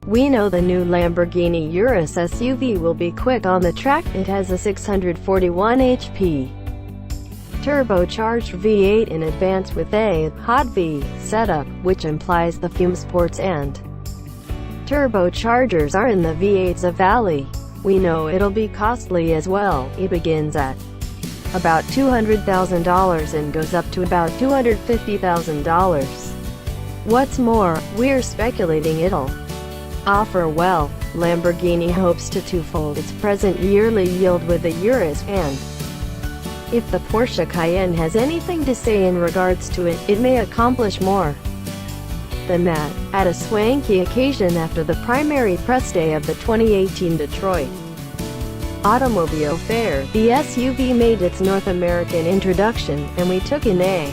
We know the new Lamborghini Urus SUV will be quick on the track. It has a 641 HP turbocharged V8 in advance with a hot V setup, which implies the fumes ports and turbochargers are in the V8's valley. We know it'll be costly as well. It begins at about $200,000 and goes up to about $250,000. What's more, we're speculating it'll offer well. Lamborghini hopes to twofold its present yearly yield with the Urus, and if the Porsche Cayenne has anything to say in regards to it, it may accomplish more than that, at a swanky occasion after the primary press day of the 2018 Detroit Automobile Fair. The SUV made its North American introduction, and we took in a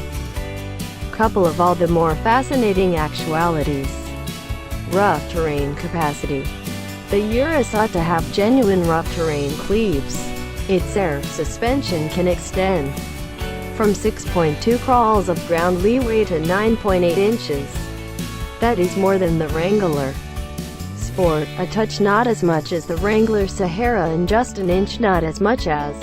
couple of all the more fascinating actualities. Rough terrain capacity. The Urus ought to have genuine rough terrain cleaves. Its air suspension can extend from 6.2 crawls of ground leeway to 9.8 inches. That is more than the Wrangler Sport, a touch not as much as the Wrangler Sahara, and just an inch not as much as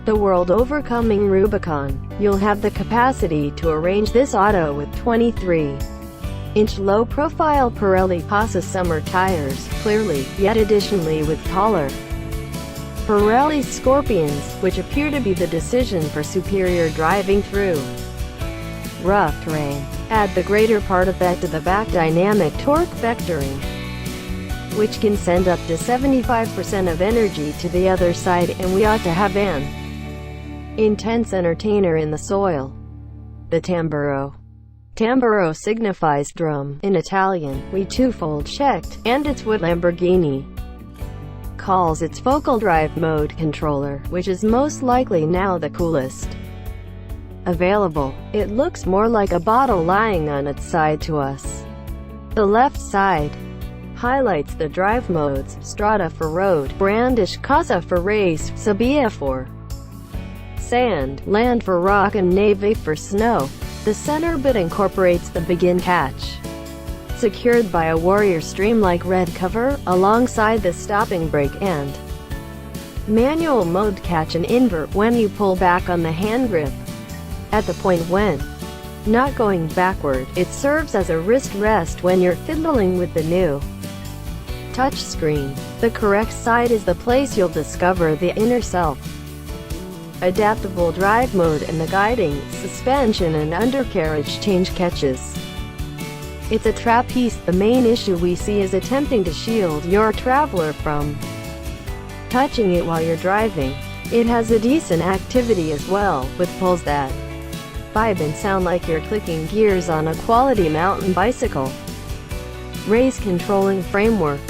the world overcoming Rubicon. You'll have the capacity to arrange this auto with 23-inch low-profile Pirelli Passa summer tires, clearly, yet additionally with taller Pirelli Scorpions, which appear to be the decision for superior driving through rough terrain. Add the greater part of that to the back dynamic torque vectoring, which can send up to 75% of energy to the other side, and we ought to have an intense entertainer in the soil. The tamburo. Tamburo signifies drum in Italian. We twofold checked, and it's what Lamborghini calls its focal drive mode controller, which is most likely now the coolest available. It looks more like a bottle lying on its side to us. The left side highlights the drive modes: Strada for road, Brandish Casa for race, Sabia for sand, Land for rock, and Neve for snow. The center bit incorporates the begin catch, secured by a Warrior Stream-like red cover, alongside the stopping brake and manual mode catch and invert when you pull back on the hand grip. At the point when not going backward, it serves as a wrist rest when you're fiddling with the new touchscreen. The correct side is the place you'll discover the inner self. Adaptable drive mode and the guiding, suspension and undercarriage change catches. It's a trapeze. The main issue we see is attempting to shield your traveler from touching it while you're driving. It has a decent activity as well, with pulls that vibe and sound like you're clicking gears on a quality mountain bicycle. Race controlling framework.